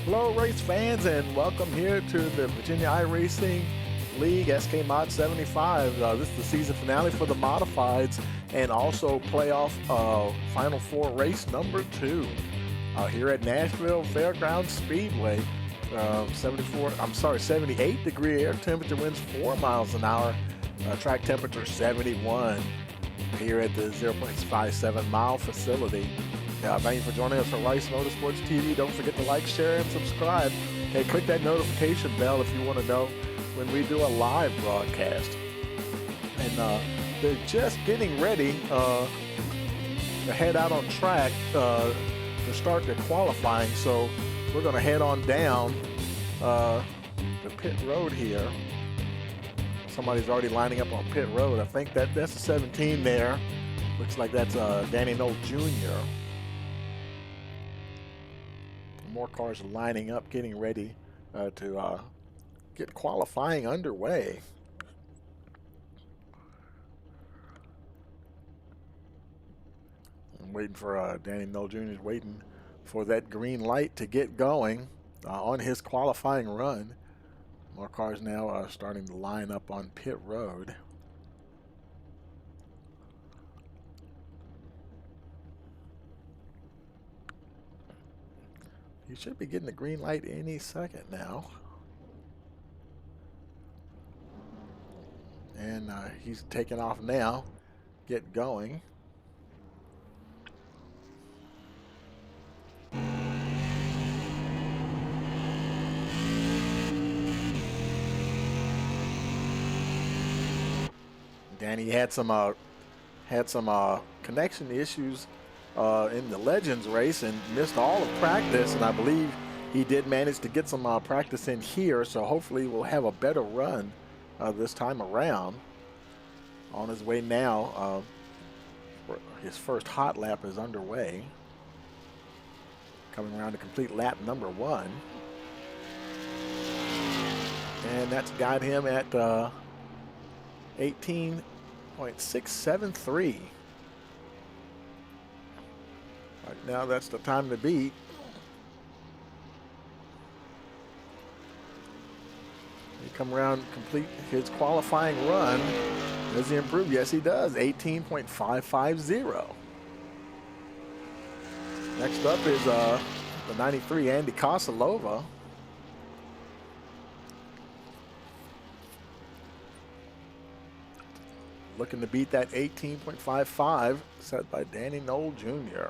Hello, race fans, and welcome here to the Virginia iRacing League SK Mod 75. This is the season finale for the Modifieds and also playoff Final Four race number 2 here at Nashville Fairgrounds Speedway. 78 degree air temperature, winds 4 miles an hour, track temperature 71 here at the 0.57 mile facility. Thank you for joining us for Rice Motorsports TV. Don't forget to like, share, and subscribe. Hey, click that notification bell if you want to know when we do a live broadcast. And they're just getting ready to head out on track to start their qualifying. So we're going to head on down the pit road here. Somebody's already lining up on pit road. I think that's a 17 there. Looks like that's Danny Knoll Jr. More cars lining up, getting ready to get qualifying underway. I'm waiting for Danny Knoll Jr. is waiting for that green light to get going on his qualifying run. More cars now starting to line up on pit road. He should be getting the green light any second now. And he's taking off now. Get going. Danny had some connection issues in the Legends race and missed all of practice, and I believe he did manage to get some practice in here, so hopefully we'll have a better run this time around. On his way now, his first hot lap is underway, coming around to complete lap number 1, and that's got him at 18.673. Right now, that's the time to beat. He come around, complete his qualifying run. Does he improve? Yes, he does. 18.550. Next up is the 93 Andy Kosalova. Looking to beat that 18.55 set by Danny Knoll Jr.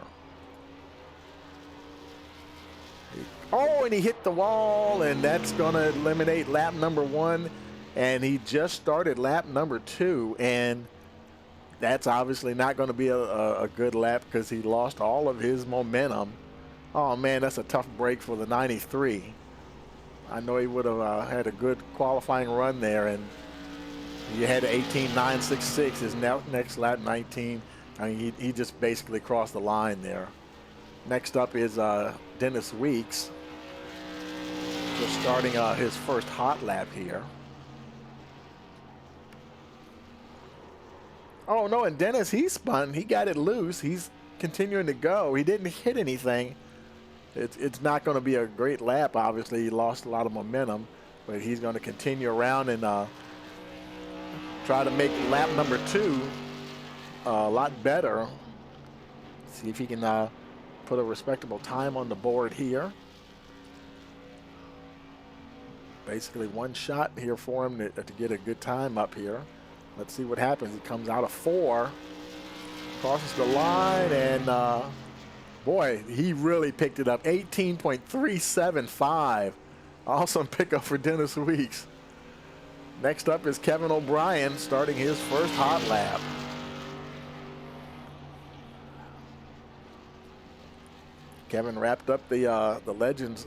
Oh, and he hit the wall, and that's going to eliminate lap number 1. And he just started lap number 2, and that's obviously not going to be a good lap because he lost all of his momentum. Oh, man, that's a tough break for the 93. I know he would have had a good qualifying run there, and he had 18.966. His next lap, 19. I mean, he just basically crossed the line there. Next up is Dennis Weeks, just starting his first hot lap here. Oh, no, and Dennis, he spun. He got it loose. He's continuing to go. He didn't hit anything. It's not going to be a great lap, obviously. He lost a lot of momentum, but he's going to continue around and try to make lap number 2 a lot better. See if he can put a respectable time on the board here. Basically one shot here for him to get a good time up here. Let's see what happens. He comes out of 4, crosses the line, and boy, he really picked it up. 18.375. Awesome pickup for Dennis Weeks. Next up is Kevin O'Brien starting his first hot lap. Kevin wrapped up the Legends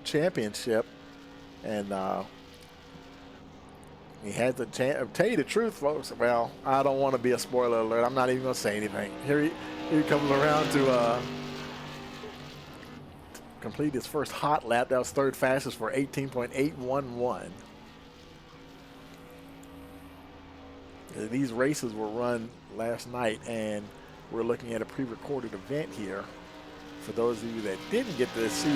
Championship, and he had the chance. Tell you the truth, folks. Well, I don't want to be a spoiler alert. I'm not even going to say anything. Here he comes around to complete his first hot lap. That was third fastest for 18.811. These races were run last night, and we're looking at a pre-recorded event here For those of you that didn't get to see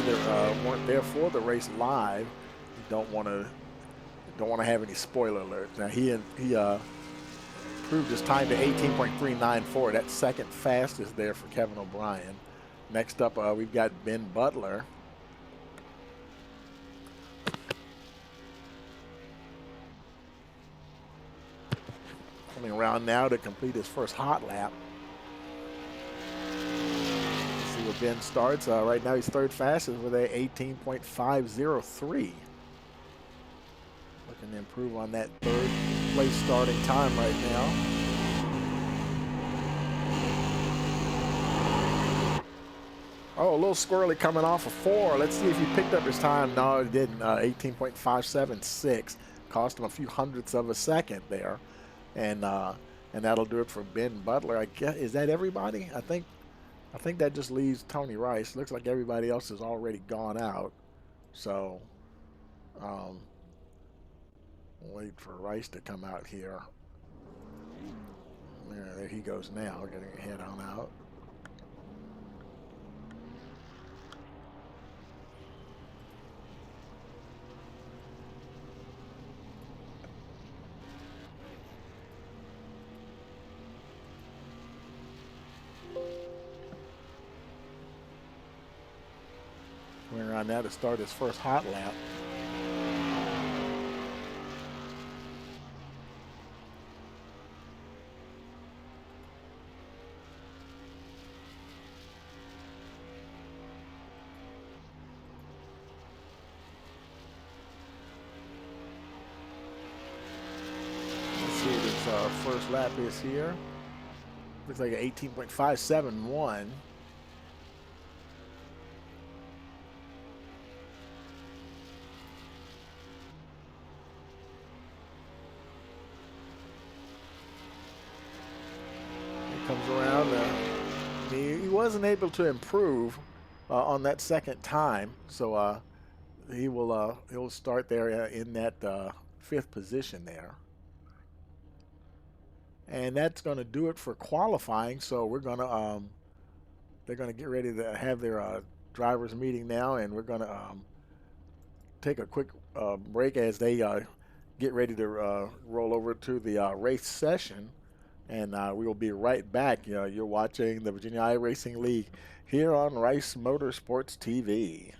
weren't there for the race live, you don't want to have any spoiler alerts. Now he improved his time to 18.394. That's second fastest there for Kevin O'Brien. Next up, we've got Ben Butler. Coming around now to complete his first hot lap. Let's see where Ben starts. Right now he's third fastest with a 18.503. Looking to improve on that third place starting time right now. Oh, a little squirrely coming off of 4. Let's see if he picked up his time. No, he didn't. 18.576. Cost him a few hundredths of a second there. And that'll do it for Ben Butler. I guess, is that everybody? I think that just leaves Tony Rice. Looks like everybody else has already gone out. So wait for Rice to come out here. There he goes now, getting a head on out. Coming around now to start his first hot lap. Let's see what his first lap is here. Looks like an 18.571. Comes around. He wasn't able to improve on that second time, so he'll start there in that 5th position there. And that's going to do it for qualifying. So we're going to they're going to get ready to have their drivers meeting now, and we're going to take a quick break as they get ready to roll over to the race session. And we will be right back. You're watching the Virginia iRacing League here on Rice Motorsports TV.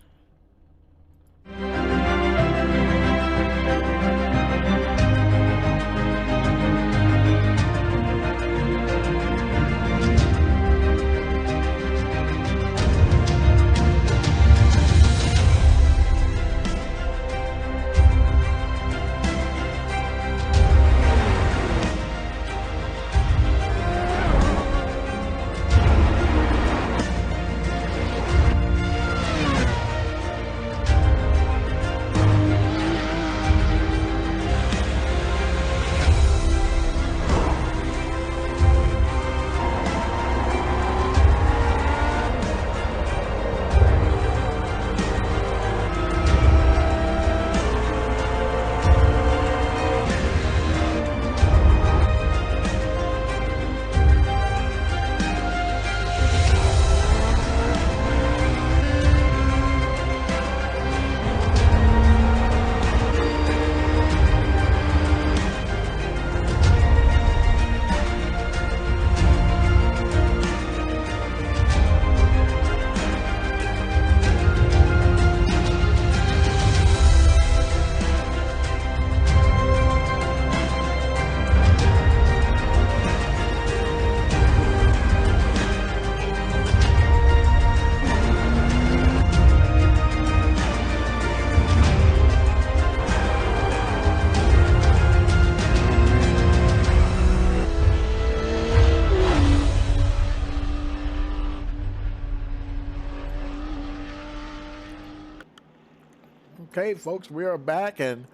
Okay, folks, we are back, and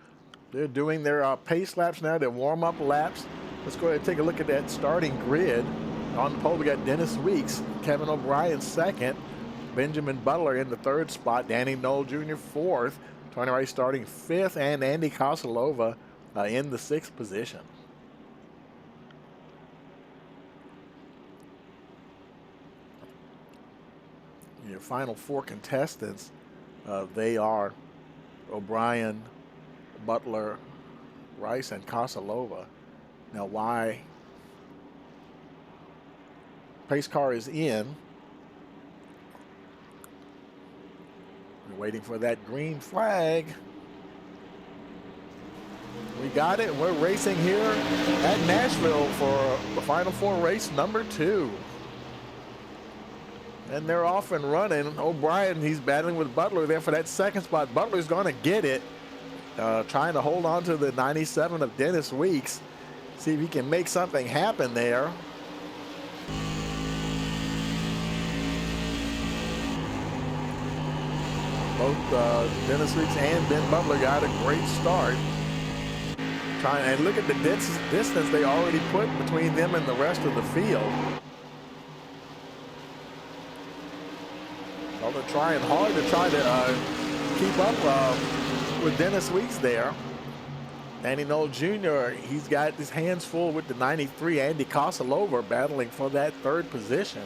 they're doing their pace laps now, their warm-up laps. Let's go ahead and take a look at that starting grid. On the pole, we got Dennis Weeks, Kevin O'Brien second, Benjamin Butler in the 3rd spot, Danny Knoll Jr. 4th, Tony Rice starting 5th, and Andy Kosalova in the 6th position. Your final four contestants, they are O'Brien, Butler, Rice, and Kosalova. Now, why pace car is in. We're waiting for that green flag. We got it. We're racing here at Nashville for the Final Four race number 2. And they're off and running. O'Brien, he's battling with Butler there for that second spot. Butler's going to get it. Trying to hold on to the 97 of Dennis Weeks. See if he can make something happen there. Both Dennis Weeks and Ben Butler got a great start. And look at the distance they already put between them and the rest of the field. Well, they're trying hard to try to keep up with Dennis Weeks there. Danny Knoll Jr., he's got his hands full with the 93. Andy Kosalova battling for that third position.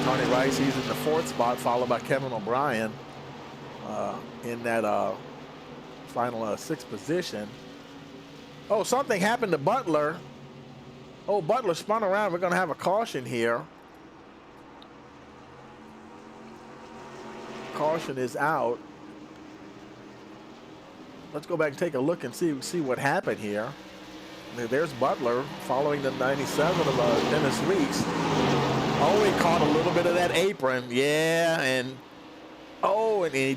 Tony Rice, he's in the 4th spot, followed by Kevin O'Brien in that final 6th position. Oh, something happened to Butler. Oh, Butler spun around. We're going to have a caution here. Caution is out. Let's go back and take a look and see what happened here. There's Butler following the 97 of Dennis Weeks. Oh, he caught a little bit of that apron. Yeah, and oh, and he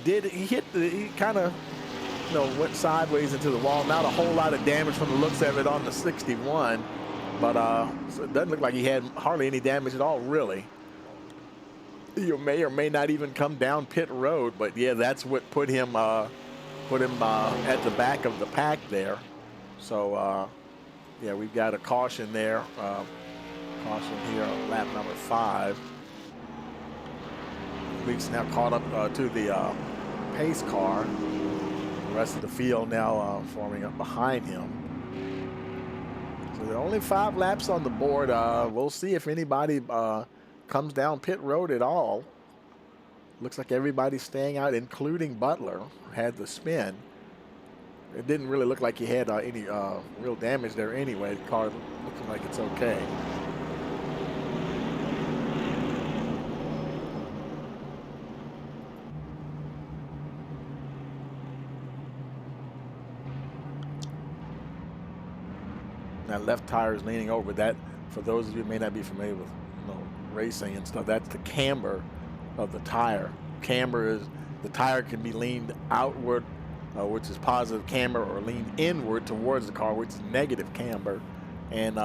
kind of, went sideways into the wall. Not a whole lot of damage from the looks of it on the 61, but so it doesn't look like he had hardly any damage at all, really. You may or may not even come down pit road, but yeah, that's what put him at the back of the pack there. So yeah, we've got a caution there. Caution here on lap number 5. Weeks now caught up to the pace car. The rest of the field now forming up behind him. So there are only 5 laps on the board. We'll see if anybody comes down pit road at all. Looks like everybody's staying out, including Butler, who had the spin. It didn't really look like he had any real damage there anyway. The car looking like it's okay. That left tire is leaning over. That, for those of you who may not be familiar with racing and stuff, that's the camber of the tire. Camber is the tire can be leaned outward, which is positive camber, or leaned inward towards the car, which is negative camber. And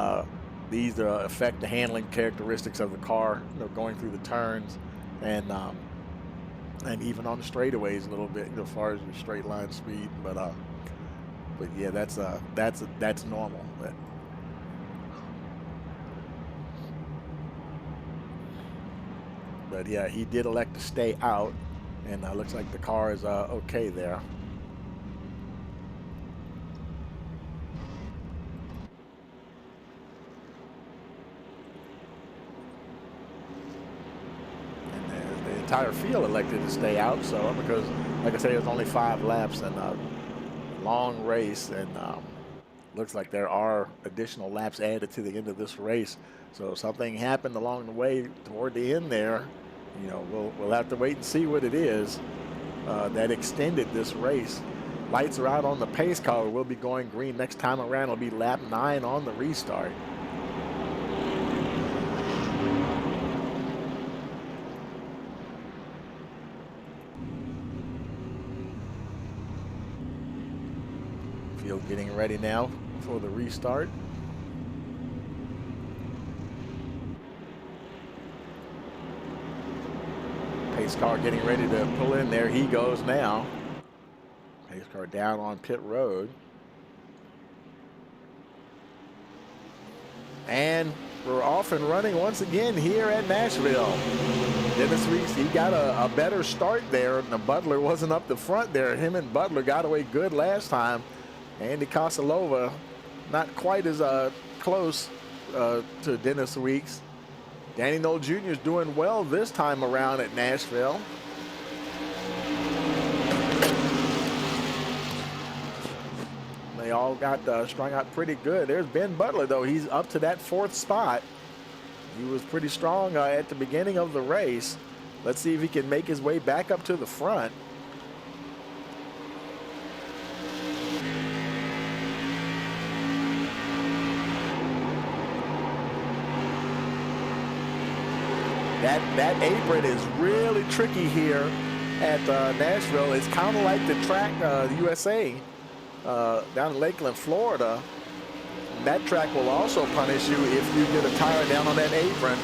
these affect the handling characteristics of the car, going through the turns, and even on the straightaways a little bit, as far as your straight line speed. But yeah, that's normal. But yeah, he did elect to stay out, and looks like the car is okay there. And the entire field elected to stay out, so because, like I said, there's only 5 laps and a long race, and looks like there are additional laps added to the end of this race. So if something happened along the way toward the end there, we'll have to wait and see what it is that extended this race. Lights are out on the pace car. We'll be going green next time around. It'll be lap 9 on the restart. Field getting ready now for the restart. Pace car getting ready to pull in. There he goes now. Pace car down on pit road. And we're off and running once again here at Nashville. Dennis Weeks, he got a better start there. And the Butler wasn't up the front there. Him and Butler got away good last time. Andy Kosalova, not quite as close to Dennis Weeks. Danny Knoll Jr. is doing well this time around at Nashville. They all got strung out pretty good. There's Ben Butler, though. He's up to that 4th spot. He was pretty strong at the beginning of the race. Let's see if he can make his way back up to the front. That apron is really tricky here at Nashville. It's kind of like the track USA down in Lakeland, Florida. That track will also punish you if you get a tire down on that apron,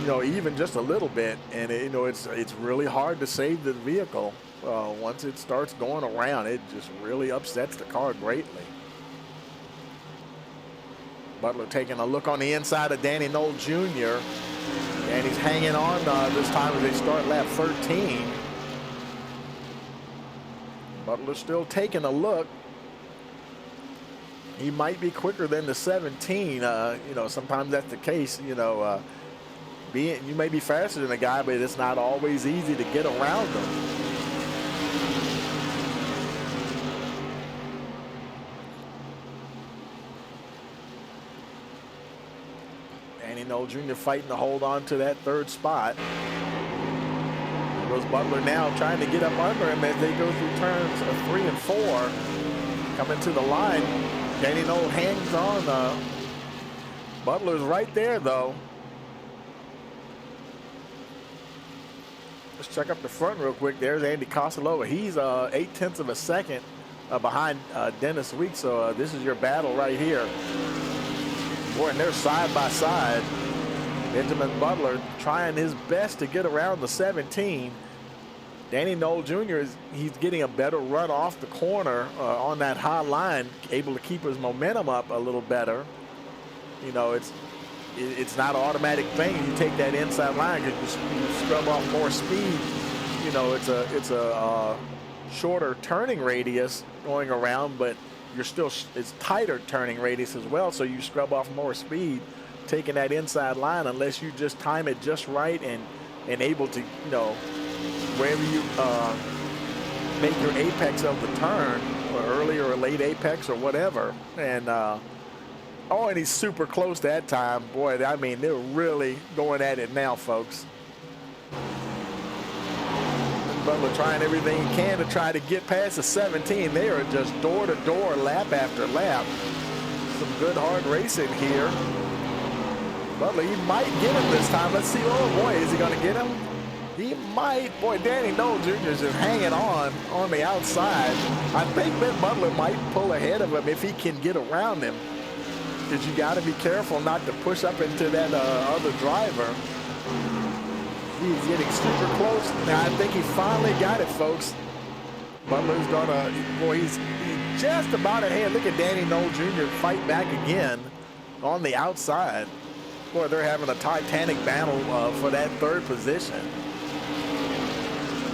you know, even just a little bit. And you know, it's really hard to save the vehicle once it starts going around. It just really upsets the car greatly. Butler taking a look on the inside of Danny Knoll Jr. And he's hanging on this time as they start lap 13. Butler still taking a look. He might be quicker than the 17. You know, sometimes that's the case. You know, you may be faster than a guy, but it's not always easy to get around them. Danny Knoll Jr. fighting to hold on to that 3rd spot. There goes Butler now trying to get up under him as they go through turns 3 and 4. Coming to the line. Danny Knoll hangs on. Butler's right there, though. Let's check up the front real quick. There's Andy Kosalova. He's 0.8 of a second behind Dennis Weeks. So this is your battle right here. Boy, and they're side by side. Benjamin Butler trying his best to get around the 17. Danny Knoll Jr. he's getting a better run off the corner on that high line, able to keep his momentum up a little better. You know, it's not an automatic thing. You take that inside line because you scrub off more speed. You know, it's a shorter turning radius going around, but it's tighter turning radius as well. So you scrub off more speed taking that inside line, unless you just time it just right and able to, you know, wherever you make your apex of the turn, or early or late apex or whatever. And and he's super close that time. Boy, I mean, they're really going at it now, folks. Butler trying everything he can to try to get past the 17. They are just door to door, lap after lap. Some good hard racing here. Butler, he might get him this time. Let's see. Oh boy, is he going to get him? He might. Boy, Danny Knoll Jr. is just hanging on the outside. I think Ben Butler might pull ahead of him if he can get around him. Because you got to be careful not to push up into that other driver. He's getting super close. Now, I think he finally got it, folks. Butler's gonna, boy, he's just about ahead. Look at Danny Knoll Jr. fight back again on the outside. Boy, they're having a titanic battle for that 3rd position.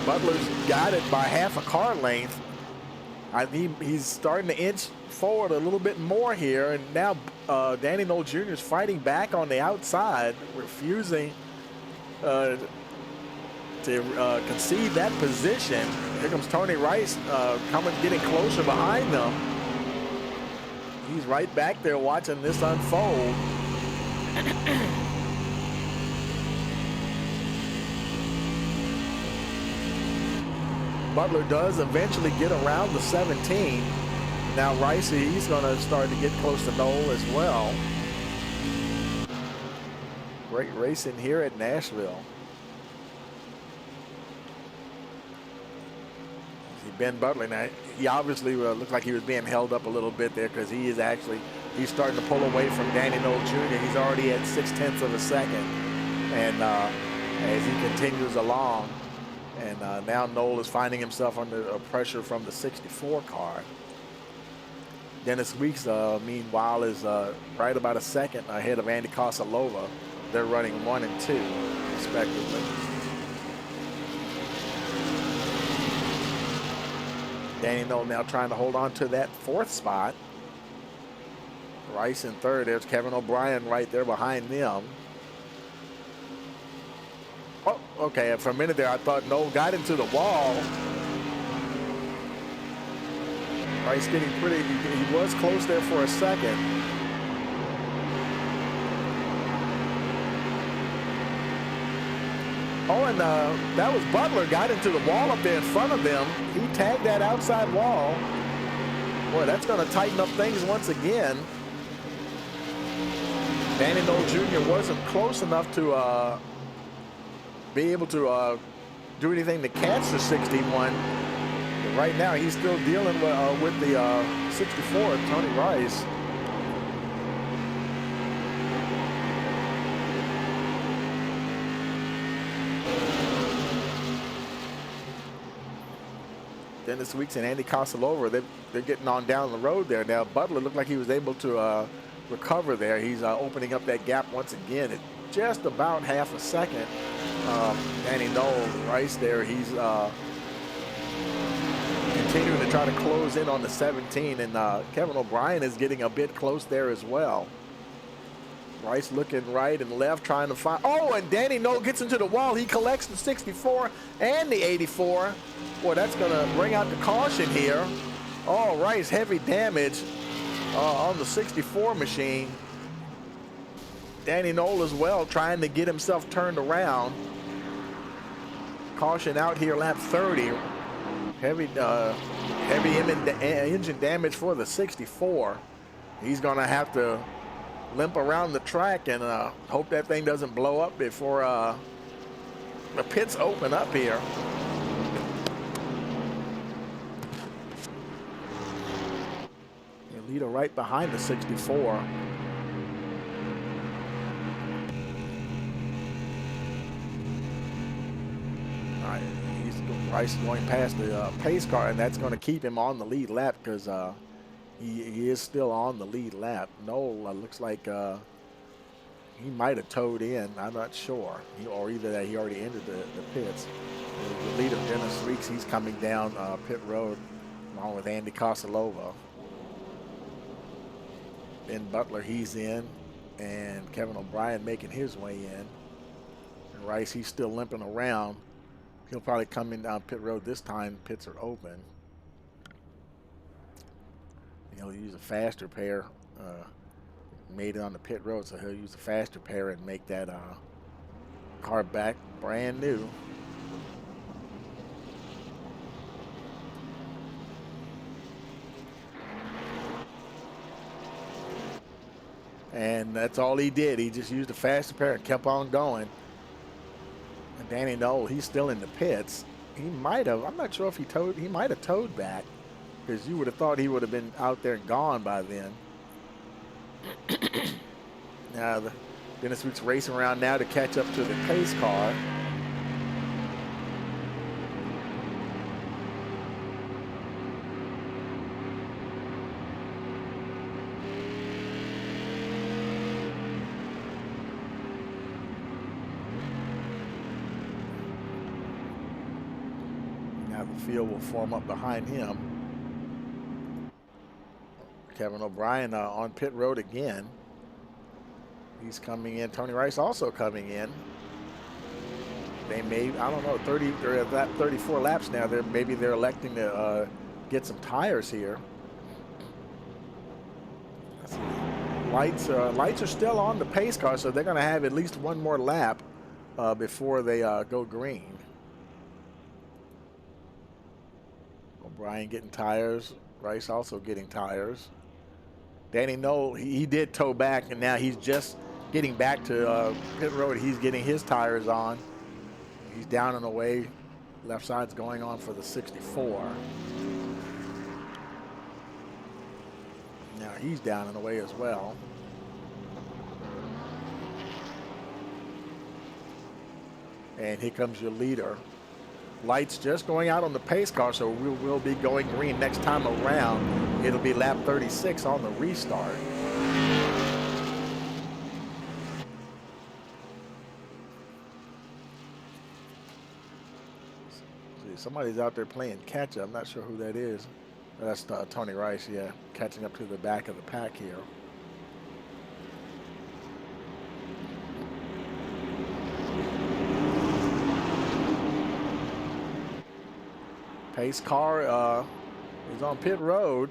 Butler's got it by half a car length. He's starting to inch forward a little bit more here, and now Danny Knoll Jr. is fighting back on the outside, refusing to concede that position. Here comes Tony Rice getting closer behind them. He's right back there watching this unfold. Butler does eventually get around the 17. Now Rice, he's going to start to get close to Knoll as well. Great racing here at Nashville. Ben Butler, now he obviously looked like he was being held up a little bit there, because he's starting to pull away from Danny Knoll Jr. He's already at 0.6 of a second, and as he continues along, and now Knoll is finding himself under pressure from the 64 car. Dennis Weeks, meanwhile, is right about a second ahead of Andy Kosalova. They're running 1 and 2 respectively. Danny Knoll now trying to hold on to that 4th spot. Rice in 3rd. There's Kevin O'Brien right there behind them. Oh, okay. For a minute there, I thought Knoll got into the wall. Rice getting pretty, he was close there for a second. Oh, and that was Butler, got into the wall up there in front of them. He tagged that outside wall. Boy, that's going to tighten up things once again. Danny Knoll Jr. wasn't close enough to be able to do anything to catch the 61. But right now, he's still dealing with the 64, Tony Rice. Dennis Weeks and Andy Kosalova, they're getting on down the road there. Now, Butler looked like he was able to recover there. He's opening up that gap once again at just about half a second. Danny Knoll, Rice there, he's continuing to try to close in on the 17, and Kevin O'Brien is getting a bit close there as well. Rice looking right and left, trying to find. Oh, and Danny Knoll gets into the wall. He collects the 64 and the 84. Boy, that's going to bring out the caution here. Oh, Rice, heavy damage on the 64 machine. Danny Knoll as well, trying to get himself turned around. Caution out here, lap 30. Heavy engine damage for the 64. He's going to have to limp around the track and hope that thing doesn't blow up before the pits open up here. The leader right behind the 64. All right, Rice going past the pace car, and that's going to keep him on the lead lap because he is still on the lead lap. Knoll looks like he might have towed in. I'm not sure. Or either that he already entered the pits. The leader, Dennis Weeks, he's coming down pit road along with Andy Kosalova. Ben Butler, he's in. And Kevin O'Brien making his way in. And Rice, he's still limping around. He'll probably come in down pit road this time. Pits are open. He'll use a faster pair, made it on the pit road, so he'll use a faster pair and make that car back brand new. And that's all he did. He just used a faster pair and kept on going. And Danny Knoll, he's still in the pits. He might have, I'm not sure if he might have towed back, because you would have thought he would have been out there and gone by then. Now, Dennis Weeks racing around now to catch up to the pace car. Now the field will form up behind him. Kevin O'Brien on pit road again. He's coming in. Tony Rice also coming in. They may, I don't know, 34 laps now. Maybe they're electing to get some tires here. Lights are still on the pace car, so they're going to have at least one more lap before they go green. O'Brien getting tires. Rice also getting tires. Danny Knoll, he did tow back, and now he's just getting back to pit road. He's getting his tires on. He's down and away. Left side's going on for the 64. Now he's down and away as well. And here comes your leader. Lights just going out on the pace car, so we'll be going green next time around. It'll be lap 36 on the restart. Somebody's out there playing catch up. I'm not sure who that is. That's Tony Rice, yeah, catching up to the back of the pack here. Pace car is on pit road,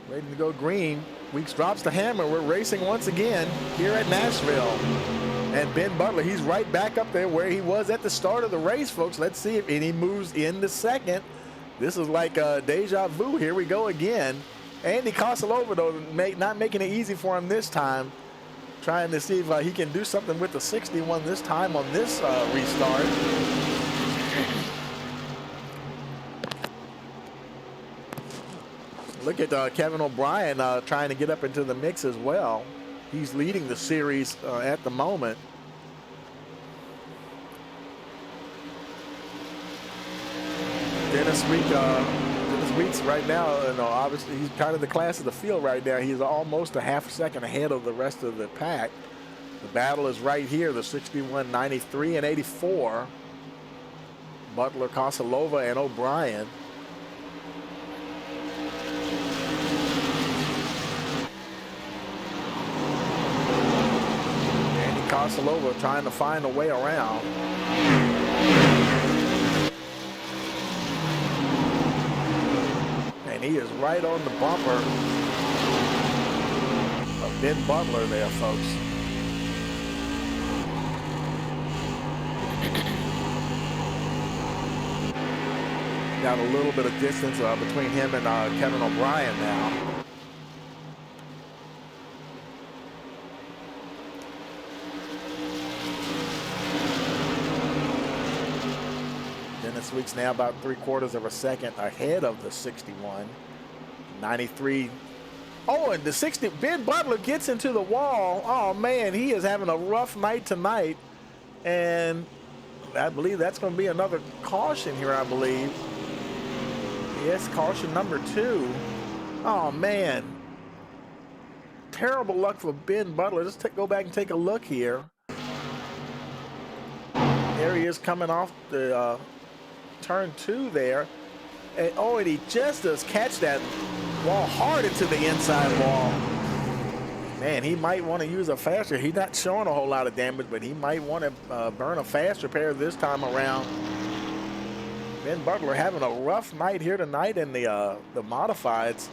ready to go green. Weeks drops the hammer. We're racing once again here at Nashville. And Ben Butler, he's right back up there where he was at the start of the race, folks. Let's see if he moves into second. This is like deja vu. Here we go again. Andy Kosalova, though, not making it easy for him this time. Trying to see if he can do something with the 61 this time on this restart. Look at Kevin O'Brien trying to get up into the mix as well. He's leading the series at the moment. Dennis Weeks right now, obviously he's kind of the class of the field right now. He's almost a half a second ahead of the rest of the pack. The battle is right here, the 61, 93, and 84. Butler, Kosalova, and O'Brien. Kosalova trying to find a way around. And he is right on the bumper of Ben Butler there, folks. Got a little bit of distance between him and Kevin O'Brien now. Dennis Weeks now about 3/4 of a second ahead of the 61. 93. Oh, and the 60, Ben Butler gets into the wall. Oh man, he is having a rough night tonight. And I believe that's going to be another caution here, I believe. Yes, caution number 2. Oh man. Terrible luck for Ben Butler. Let's go back and take a look here. There he is coming off the turn 2 there. And, oh, and he just does catch that wall hard into the inside wall. Man, he might want to use a faster. He's not showing a whole lot of damage, but he might want to burn a faster pair this time around. Ben Butler having a rough night here tonight in the modifieds.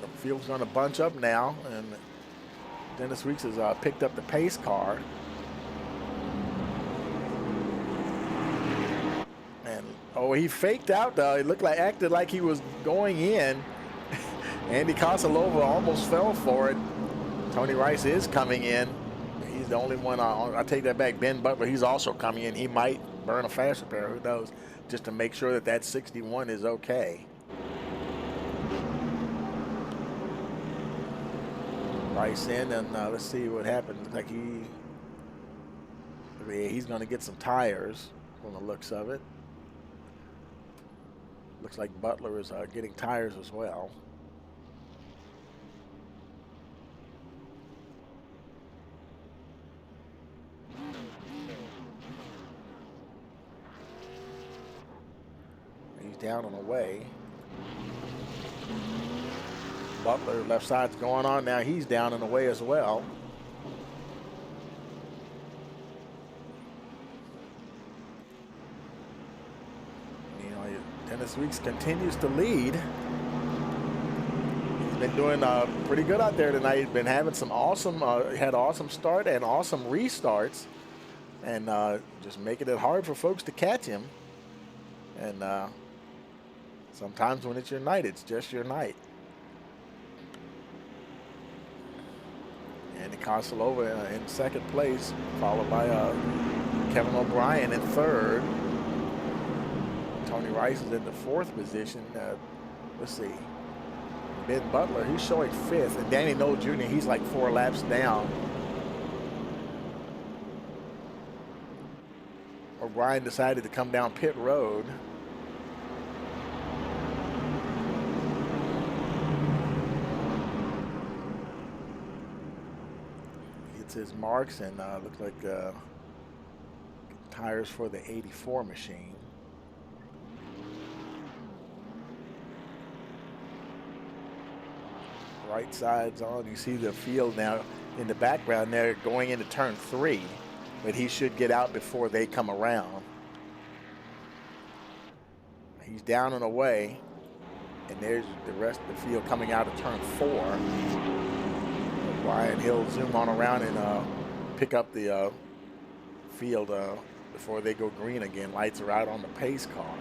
The field's going to bunch up now, and Dennis Weeks has picked up the pace car. And oh, he faked out. It looked like acted like he was going in. Andy Kosalova almost fell for it. Tony Rice is coming in. He's the only one. I take that back. Ben Butler, he's also coming in. He might burn a faster pair. Who knows? Just to make sure that that 61 is okay. Rice in, and let's see what happens. Looks like he's going to get some tires from the looks of it. Looks like Butler is getting tires as well. He's down and away. Butler, left side's going on now. He's down and away as well. You know, Dennis Weeks continues to lead. He's been doing pretty good out there tonight. He's been having some awesome, had awesome start and awesome restarts, and just making it hard for folks to catch him. And sometimes when it's your night, it's just your night. Andy Kosalova in second place, followed by Kevin O'Brien in third. Tony Rice is in the fourth position. Let's see. Ben Butler, he's showing fifth, and Danny Noel Jr., he's like 4 laps down. O'Brien decided to come down pit road. His marks, and looks like tires for the 84 machine. Right side's on. You see the field now in the background there going into turn 3, but he should get out before they come around. He's down and away, and there's the rest of the field coming out of turn 4. Brian Hill zoom on around and pick up the field before they go green again. Lights are out on the pace car.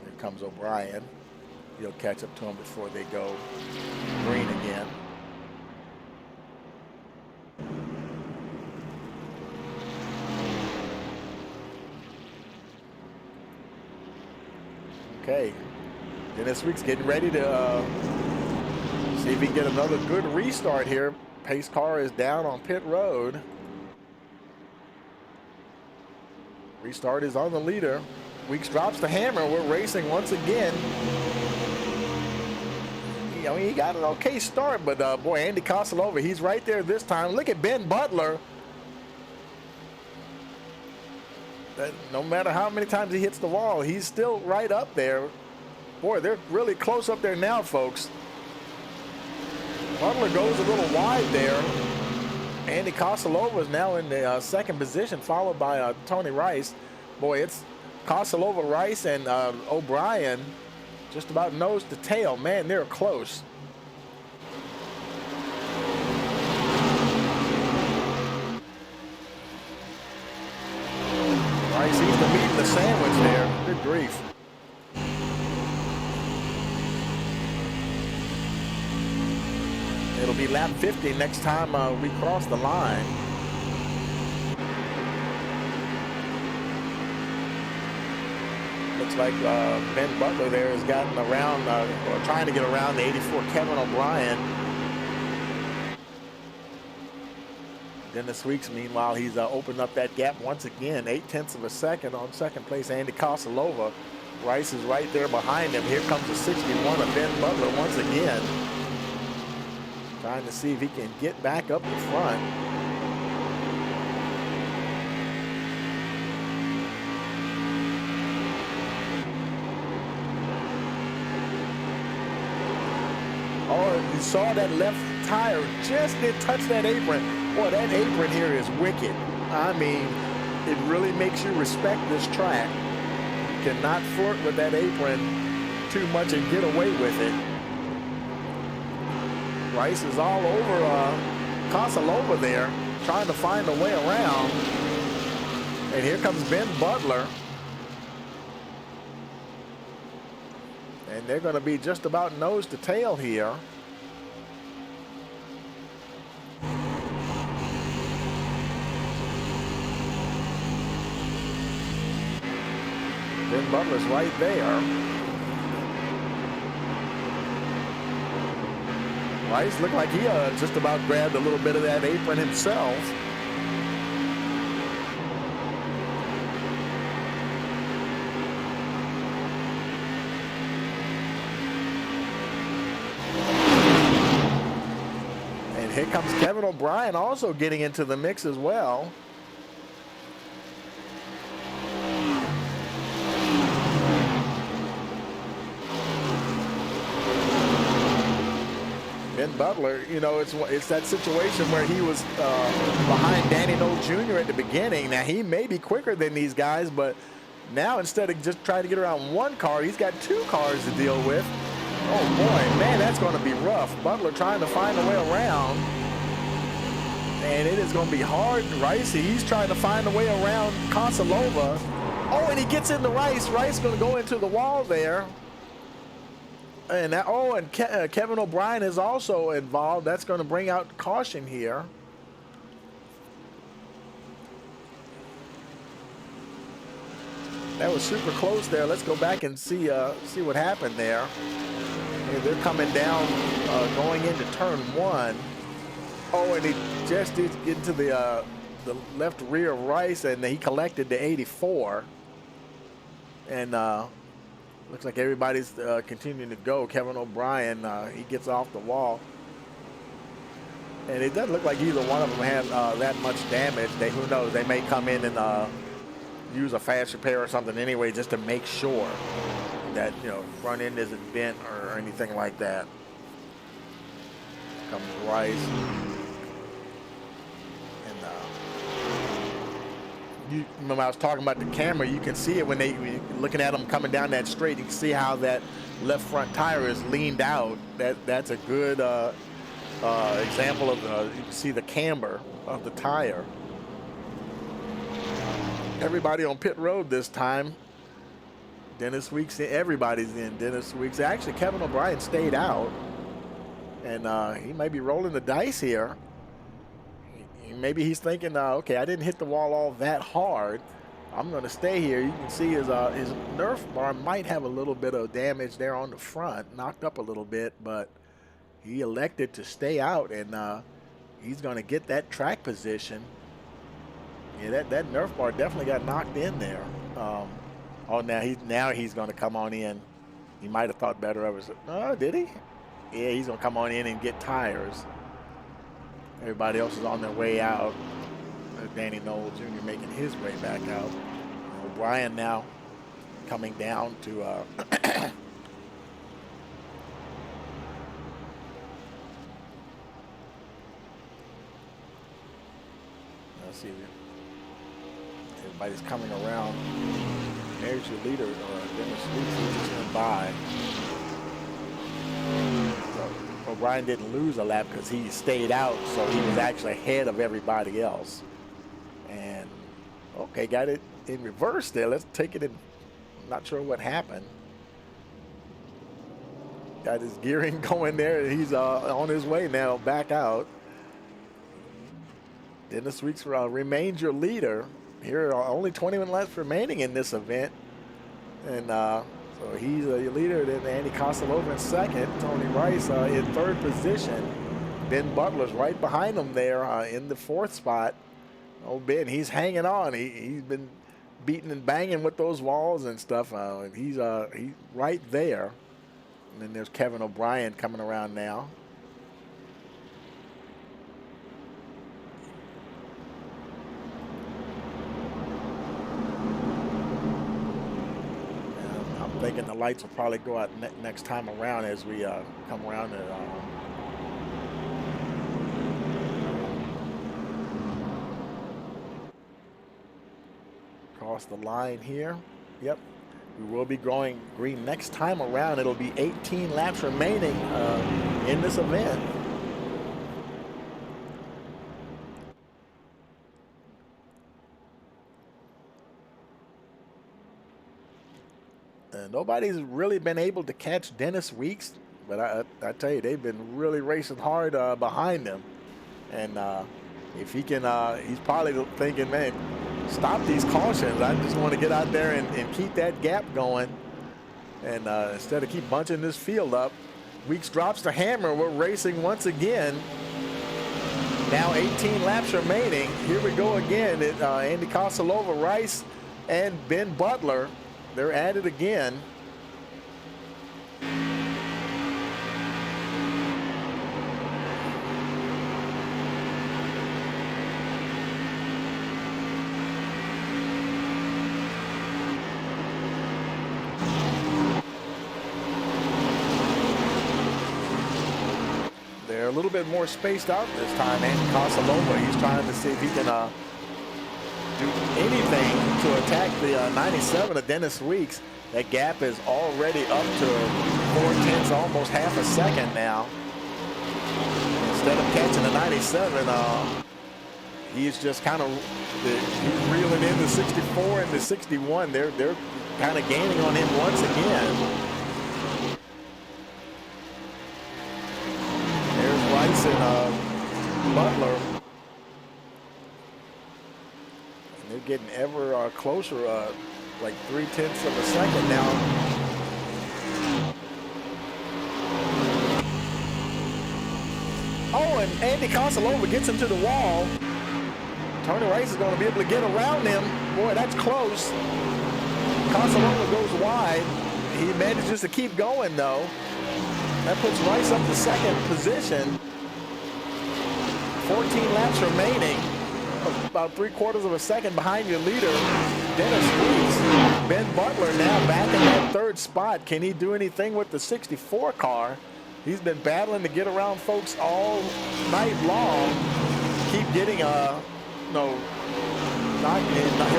Here comes O'Brien. He'll catch up to him before they go green again. Okay, Dennis Weeks getting ready to see if he can get another good restart here. Pace car is down on pit road. Restart is on the leader. Weeks drops the hammer. We're racing once again. You know, he got an okay start, but boy, Andy Kosalova, he's right there this time. Look at Ben Butler. No matter how many times he hits the wall, he's still right up there. Boy, they're really close up there now, folks. Butler goes a little wide there. Andy Kosalova is now in the second position, followed by Tony Rice. Boy, it's Kosalova, Rice, and O'Brien just about nose to tail. Man, they're close. Rice seems to meet in the sandwich there. Good grief. It'll be lap 50 next time we cross the line. Looks like Ben Butler there has gotten around, or trying to get around the 84 Kevin O'Brien. Dennis Weeks, meanwhile, he's opened up that gap once again. 0.8 of a second on second place, Andy Kosalova. Rice is right there behind him. Here comes the 61 of Ben Butler once again. Trying to see if he can get back up the front. Oh, you saw that left tire just did touch that apron. Boy, that apron here is wicked. I mean, it really makes you respect this track. You cannot flirt with that apron too much and get away with it. Rice is all over Kosalova there, trying to find a way around. And here comes Ben Butler. And they're going to be just about nose to tail here. Ben Butler's right there. Rice looked like he just about grabbed a little bit of that apron himself. And here comes Kevin O'Brien also getting into the mix as well. Ben Butler, you know, it's that situation where he was behind Danny Noe Jr. at the beginning. Now, he may be quicker than these guys, but now instead of just trying to get around one car, he's got two cars to deal with. Oh, boy, man, that's going to be rough. Butler trying to find a way around. And it is going to be hard. Rice, he's trying to find a way around Kosalova. Oh, and he gets into Rice. Rice going to go into the wall there. And that, Kevin O'Brien is also involved. That's going to bring out caution here. That was super close there. Let's go back and see what happened there. And they're coming down, going into turn 1. Oh, and he just did get into the left rear of Rice, and he collected the 84. And looks like everybody's continuing to go. Kevin O'Brien, he gets off the wall. And it doesn't look like either one of them had that much damage. Who knows? They may come in and use a fast repair or something anyway, just to make sure that front end isn't bent or anything like that. Comes Rice, and you remember I was talking about the camera. You can see it when you're looking at them coming down that straight. You can see how that left front tire is leaned out. That's a good example of you can see the camber of the tire. Everybody on pit road this time. Dennis Weeks, everybody's in. Dennis Weeks. Actually, Kevin O'Brien stayed out, and he may be rolling the dice here. Maybe he's thinking, okay, I didn't hit the wall all that hard. I'm going to stay here. You can see his Nerf bar might have a little bit of damage there on the front, knocked up a little bit, but he elected to stay out, and he's going to get that track position. Yeah, that Nerf bar definitely got knocked in there. Oh, now he's going to come on in. He might have thought better of it. Oh, did he? Yeah, he's going to come on in and get tires. Everybody else is on their way out. Danny Knoll Jr. making his way back out. O'Brien now coming down to let's see. Everybody's coming around. There's your leader, Dennis Weeks, who just went by. So O'Brien didn't lose a lap because he stayed out, so he was actually ahead of everybody else. And okay, got it in reverse there. Let's take it in. I'm not sure what happened. Got his gearing going there. He's on his way now back out. Dennis Weeks remains your leader. Here are only 21 laps remaining in this event. And so he's your leader. Then Andy Kosalova in second. Tony Rice in third position. Ben Butler's right behind him there in the fourth spot. Oh, Ben, he's hanging on. He's been beating and banging with those walls and stuff. He's right there. And then there's Kevin O'Brien coming around now. I'm thinking the lights will probably go out next time around as we come around and cross the line here. Yep, we will be going green next time around. It'll be 18 laps remaining in this event. Nobody's really been able to catch Dennis Weeks, but I tell you, they've been really racing hard behind him. And if he can, he's probably thinking, man, stop these cautions. I just want to get out there and keep that gap going. And instead of keep bunching this field up, Weeks drops the hammer. We're racing once again. Now 18 laps remaining. Here we go again. Andy Kosalova, Rice, and Ben Butler. They're at it again. They're a little bit more spaced out this time. Andy Kosalova, he's trying to see if he can do anything to attack the 97 of Dennis Weeks. That gap is already up to 4/10, almost half a second now. Instead of catching the 97, he's just kind of he's reeling in the 64 and the 61. They're kind of gaining on him once again. There's Rice and Butler. They're getting ever closer, like 0.3 of a second now. Oh, and Andy Kosalova gets him to the wall. Tony Rice is going to be able to get around him. Boy, that's close. Kosalova goes wide. He manages to keep going, though. That puts Rice up to second position. 14 laps remaining. About 3/4 of a second behind your leader, Dennis Weeks. Ben Butler now back in that 3rd spot. Can he do anything with the 64 car? He's been battling to get around folks all night long. Keep getting he'll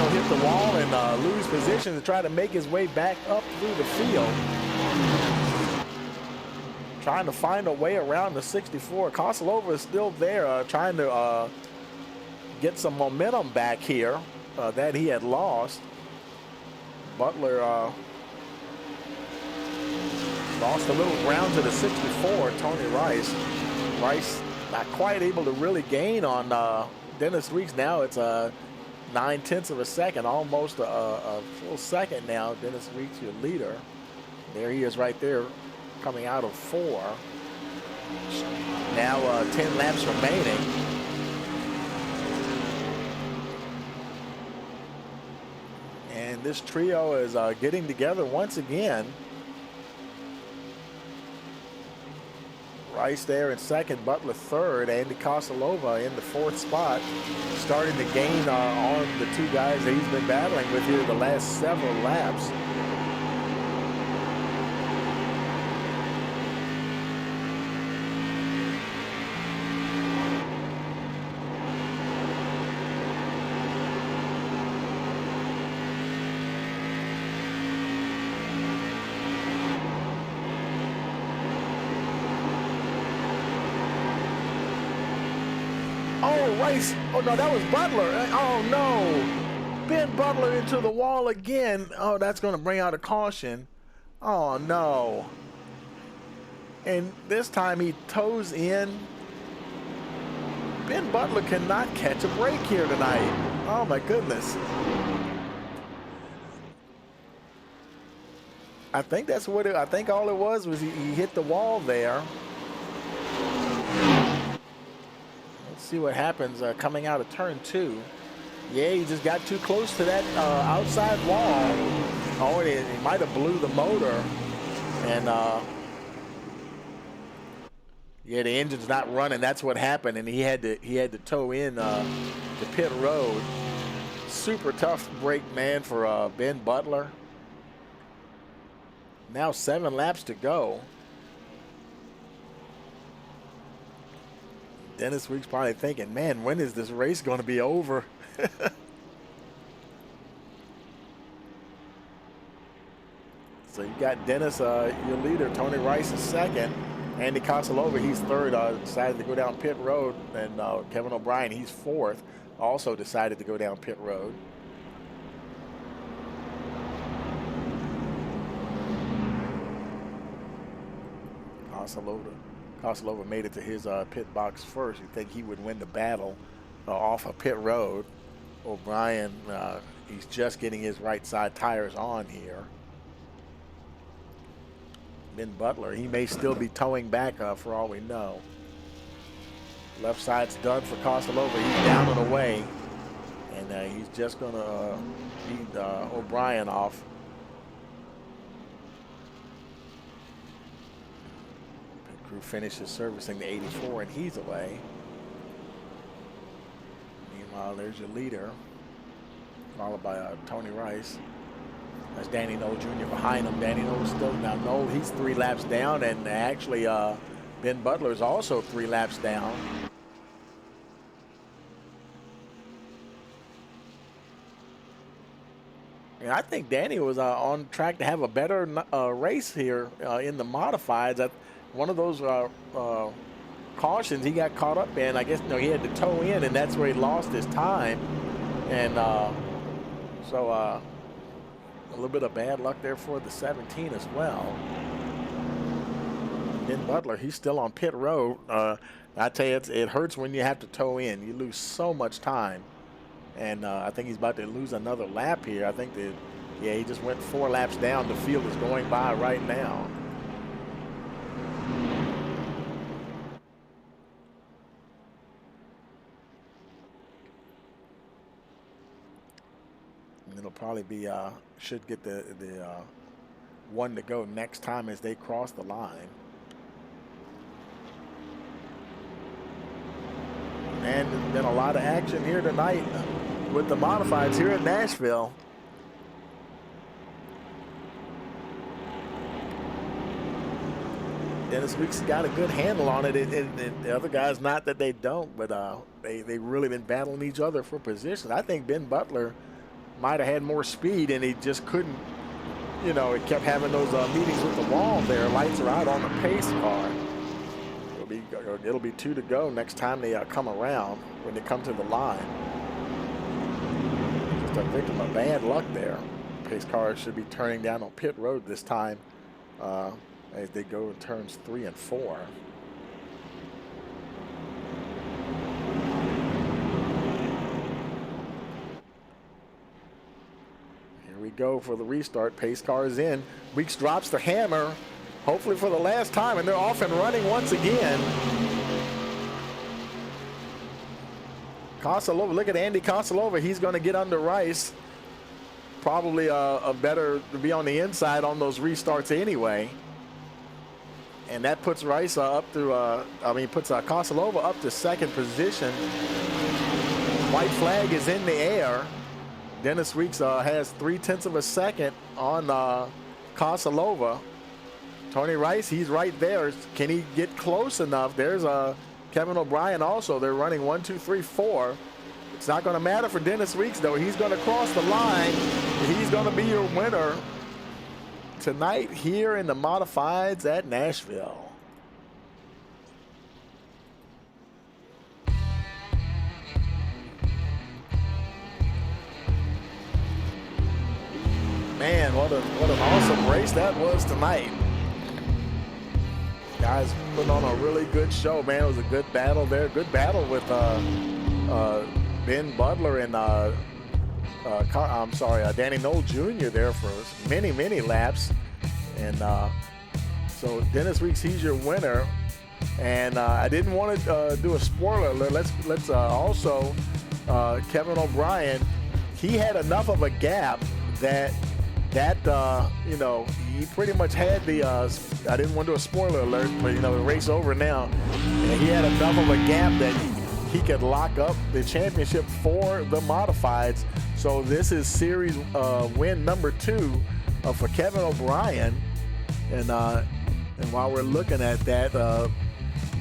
hit the wall and lose position to try to make his way back up through the field. Trying to find a way around the 64. Koslova is still there, trying to get some momentum back here that he had lost. Butler lost a little ground to the 64, Tony Rice. Rice not quite able to really gain on Dennis Weeks. Now it's 9/10 of a second, almost a full second now. Dennis Weeks, your leader. There he is right there, coming out of 4. Now 10 laps remaining. And this trio is getting together once again. Rice there in 2nd, Butler 3rd, Andy Koslova in the 4th spot, starting to gain on the 2 guys that he's been battling with here the last several laps. Rice, oh no, that was Butler. Oh no, Ben Butler into the wall again. Oh, that's going to bring out a caution. Oh no. And this time he toes in. Ben Butler cannot catch a break here tonight. Oh my goodness. I think that's what I think all it was he hit the wall there. See what happens coming out of turn 2. Yeah, he just got too close to that outside wall. Oh, he might have blew the motor. And yeah, the engine's not running. That's what happened, and he had to tow in to pit road. Super tough break, man, for Ben Butler. Now 7 laps to go. Dennis Weeks probably thinking, man, when is this race going to be over? So you got Dennis, your leader, Tony Rice is 2nd. Andy Koslova, he's 3rd, decided to go down pit road. And Kevin O'Brien, he's 4th, also decided to go down pit road. Koslova made it to his pit box first. You'd think he would win the battle off of pit road. O'Brien, he's just getting his right side tires on here. Ben Butler, he may still be towing back for all we know. Left side's done for Koslova. He's down and away. And he's just going to lead O'Brien off. Crew finishes servicing the 84 and he's away. Meanwhile, there's your leader, followed by Tony Rice. That's Danny Knoll Jr. behind him. Danny Knoll still now. Knoll, he's 3 laps down, and actually Ben Butler is also 3 laps down. And I think Danny was on track to have a better race here in the modifieds. One of those cautions he got caught up in, I guess, he had to tow in, and that's where he lost his time. And so a little bit of bad luck there for the 17 as well. Ben Butler, he's still on pit road. I tell you, it hurts when you have to tow in. You lose so much time. And I think he's about to lose another lap here. I think that, yeah, he just went 4 laps down. The field is going by right now. It'll probably be, should get the one to go next time as they cross the line. And there's been a lot of action here tonight with the modifieds here in Nashville. Dennis Weeks got a good handle on it. The other guys, not that they don't, but they've really been battling each other for position. I think Ben Butler might have had more speed, and he just couldn't, you know, it kept having those meetings with the wall there. Lights are out on the pace car. It'll be 2 to go next time they come around when they come to the line. Just a victim of bad luck there. Pace car should be turning down on pit road this time as they go in turns 3 and 4. Here we go for the restart. Pace car is in. Weeks drops the hammer, hopefully for the last time, and they're off and running once again. Kosalova, look at Andy Kosalova. He's going to get under Rice. Probably a better to be on the inside on those restarts anyway. And that puts Rice up to, puts Kosalova up to second position. White flag is in the air. Dennis Weeks has 0.3 of a second on Kosalova. Tony Rice, he's right there. Can he get close enough? There's Kevin O'Brien also. They're running 1, 2, 3, 4. It's not going to matter for Dennis Weeks, though. He's going to cross the line. He's going to be your winner tonight here in the modifieds at Nashville. Man, what an awesome race that was tonight. Guys putting on a really good show, man. It was a good battle there. Good battle with Ben Butler and Danny Knoll Jr. there for many, many laps. And so Dennis Weeks, he's your winner. And I didn't want to do a spoiler alert. Let's also Kevin O'Brien. He had enough of a gap that you know, he pretty much had the I didn't want to do a spoiler alert, but you know, the race over now, and he had enough of a gap that he could lock up the championship for the modifieds. So this is series win number 2 for Kevin O'Brien. And while we're looking at that,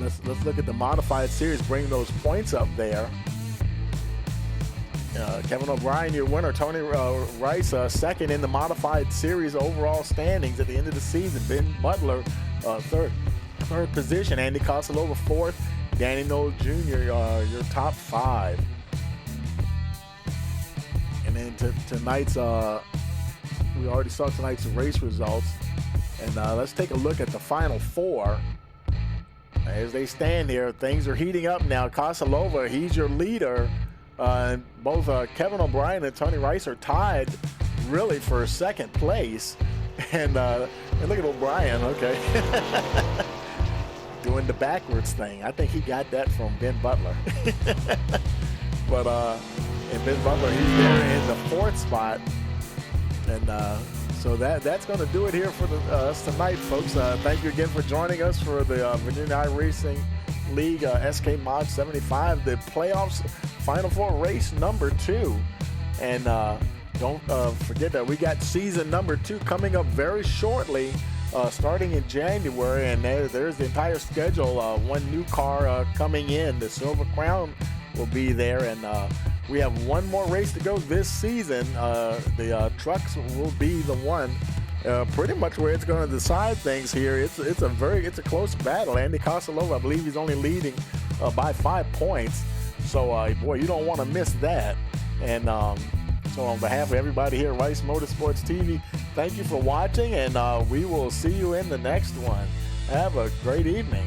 let's look at the modified series, bring those points up there. Kevin O'Brien, your winner. Tony Rice, second in the modified series overall standings at the end of the season. Ben Butler, third position. Andy Kosalova, 4th. Danny Knoll Jr., your top 5. And then tonight's, we already saw tonight's race results. And let's take a look at the final 4. As they stand here, things are heating up now. Kosalova, he's your leader. Both Kevin O'Brien and Tony Rice are tied really for second place. And look at O'Brien, okay. Doing the backwards thing. I think he got that from Ben Butler. But and Ben Butler, he's there in the 4th spot. And so that's going to do it here for us tonight, folks. Thank you again for joining us for the Virginia iRacing League SK Mod 75, the playoffs Final 4 race number 2. And don't forget that we got season number 2 coming up very shortly, starting in January. And there's the entire schedule. One new car coming in. The Silver Crown will be there. And we have one more race to go this season. The trucks will be the one pretty much where it's going to decide things here. It's a close battle. Andy Kosalova, I believe he's only leading by 5 points. So, boy, you don't want to miss that. And so on behalf of everybody here at Rice Motorsports TV, thank you for watching, and we will see you in the next one. Have a great evening.